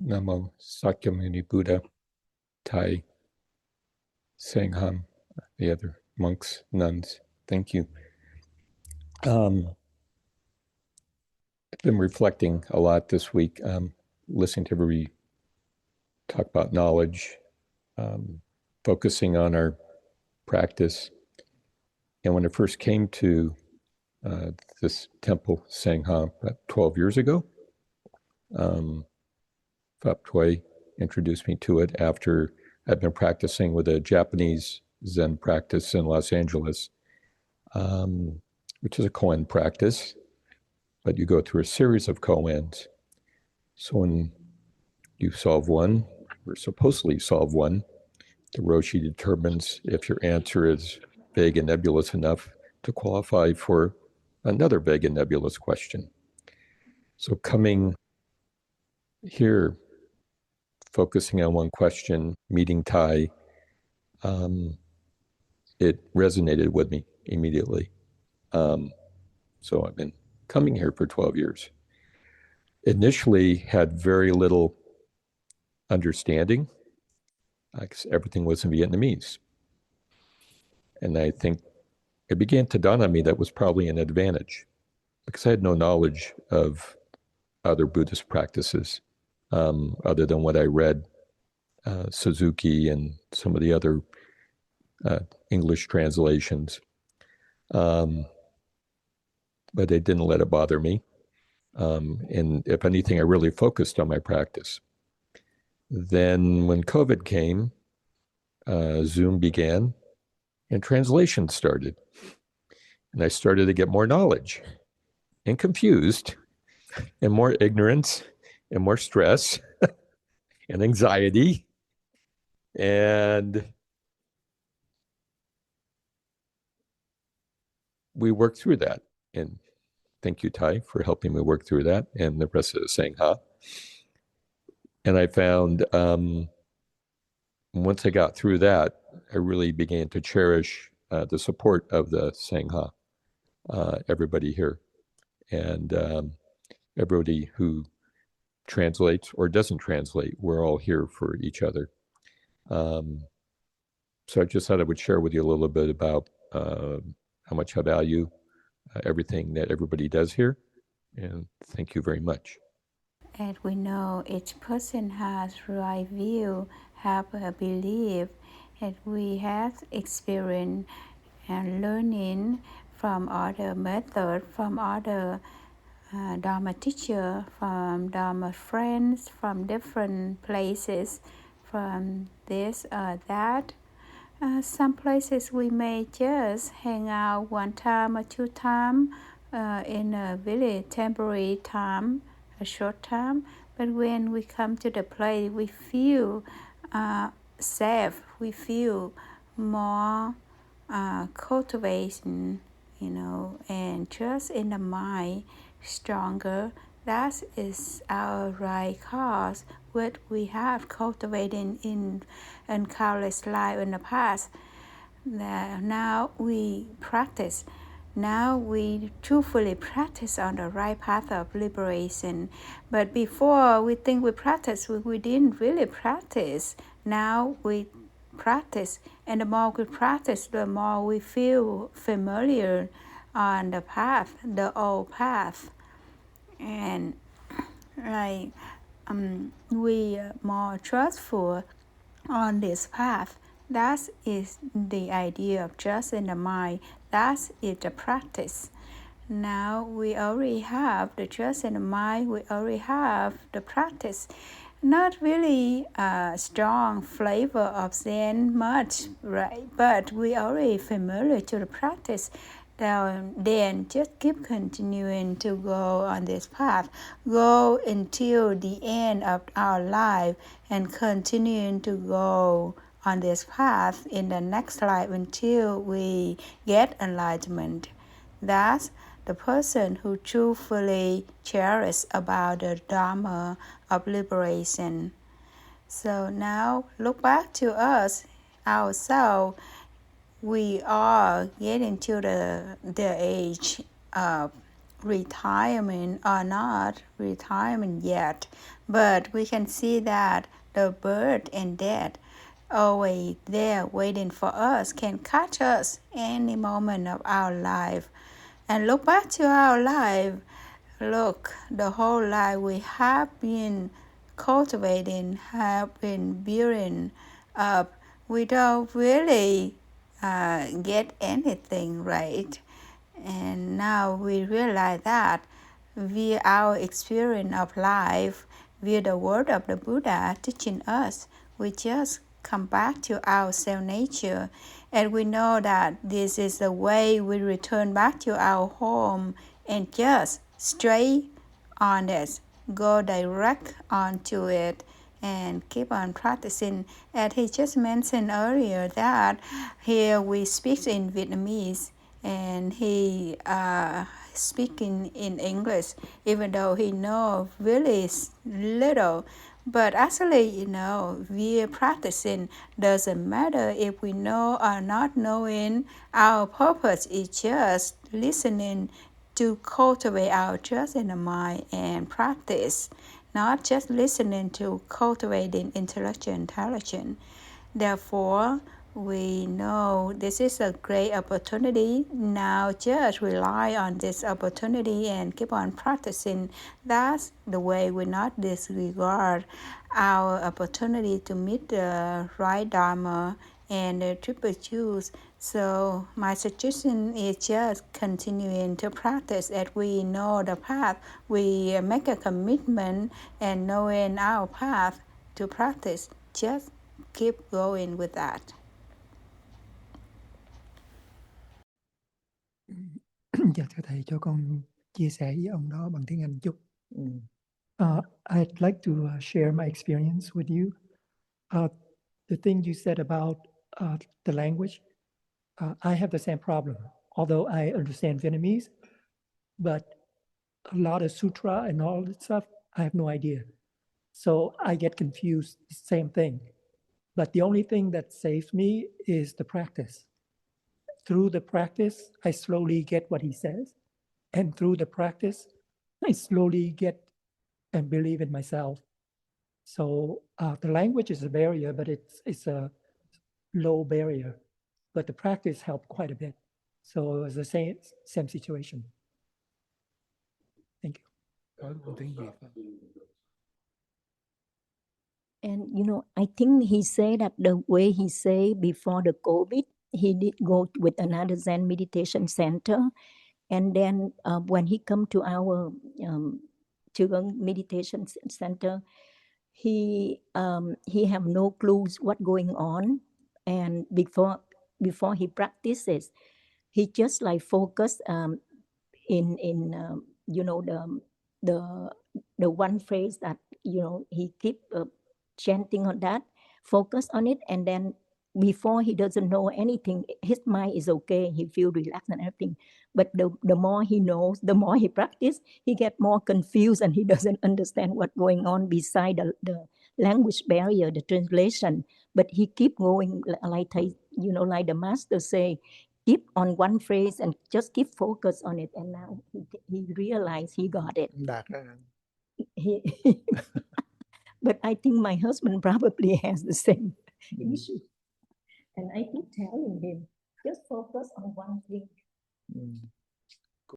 Namo Sakyamuni Buddha, Thai, Sangham, the other monks, nuns. Thank you. I've been reflecting a lot this week, listening to everybody talk about knowledge, focusing on our practice. And when I first came to this temple, Sangham, about 12 years ago, Phap Toi introduced me to it after I'd been practicing with a Japanese Zen practice in Los Angeles, which is a koan practice, but you go through a series of koans. So when you solve one, or supposedly solve one, the Roshi determines if your answer is vague and nebulous enough to qualify for another vague and nebulous question. So coming here, focusing on one question, meeting Thai, it resonated with me immediately. So I've been coming here for 12 years. Initially had very little understanding, because everything was in Vietnamese. And I think it began to dawn on me that was probably an advantage, because I had no knowledge of other Buddhist practices, other than what I read, Suzuki and some of the other English translations. But I didn't let it bother me. And if anything, I really focused on my practice. Then when COVID came, Zoom began and translation started. And I started to get more knowledge and confused and more ignorance and more stress and anxiety. And we worked through that. And thank you, Thai, for helping me work through that and the rest of the Sangha. And I found once I got through that, I really began to cherish the support of the Sangha, everybody here, and everybody who translates or doesn't translate. We're all here for each other. So I just thought I would share with you a little bit about how much I value everything that everybody does here. And thank you very much. As we know, each person has right view, have a belief, and we have experience and learning from other method, from other Dharma teacher, from Dharma friends, from different places, from this or that. Some places we may just hang out one time or two times in a very temporary time, a short time. But when we come to the place, we feel safe. We feel more cultivation, and trust in the mind stronger. That is our right cause, what we have cultivated in countless lives in the past. Now we practice. Now we truthfully practice on the right path of liberation. But before we think we practice, we didn't really practice. Now we practice, and the more we practice, the more we feel familiar on the path, the old path. And we are more trustful on this path. That is the idea of trust in the mind. That is the practice. Now we already have the trust in the mind. We already have the practice. Not really a strong flavor of Zen much, right? But we already familiar to the practice. Then just keep continuing to go on this path. Go until the end of our life and continuing to go on this path in the next life until we get enlightenment. That's the person who truthfully cherishes about the Dharma of liberation. So now look back to us, ourselves. We are getting to the age of retirement or not retirement yet, but we can see that the birth and death always there waiting for us can catch us any moment of our life. And look back to our life. Look, the whole life we have been cultivating, have been building up. We don't really get anything right. And now we realize that via our experience of life, via the word of the Buddha teaching us, we just come back to our self nature, and we know that this is the way we return back to our home and just straight on it, go direct onto it and keep on practicing. And he just mentioned earlier that here we speak in Vietnamese and he speaking in English, even though he knows really little. But actually, we are practicing. Doesn't matter if we know or not knowing. Our purpose is just listening to cultivate our trust in the mind and practice, not just listening to cultivating intellectual intelligence. Therefore, we know this is a great opportunity. Now just rely on this opportunity and keep on practicing. That's the way we not disregard our opportunity to meet the right Dharma and the triple truth. So my suggestion is just continuing to practice as we know the path. We make a commitment and knowing our path to practice. Just keep going with that. Dạ thưa thầy, cho con chia sẻ với ông đó bằng tiếng Anh chút. I'd like to share my experience with you. The thing you said about the language, I have the same problem. Although I understand Vietnamese, but a lot of sutra and all that stuff, I have no idea. So I get confused, same thing. But the only thing that saves me is the practice. Through the practice, I slowly get what he says. And through the practice, I slowly get and believe in myself. So the language is a barrier, but it's a low barrier. But the practice helped quite a bit. So it was the same situation. Thank you. And I think he said that the way he said before the COVID, he did go with another Zen meditation center. And then when he come to our Chugong meditation center, he have no clues what going on. And before he practices, he just like focus in the one phrase that he keep chanting on that, focus on it, and then before he doesn't know anything, his mind is okay, he feel relaxed and everything. But the more he knows, the more he practice, he get more confused and he doesn't understand what's going on beside the language barrier, the translation. But he keep going like the master say, keep on one phrase and just keep focus on it. And now he realized he got it. But I think my husband probably has the same issue. And I keep telling him, just focus on one thing.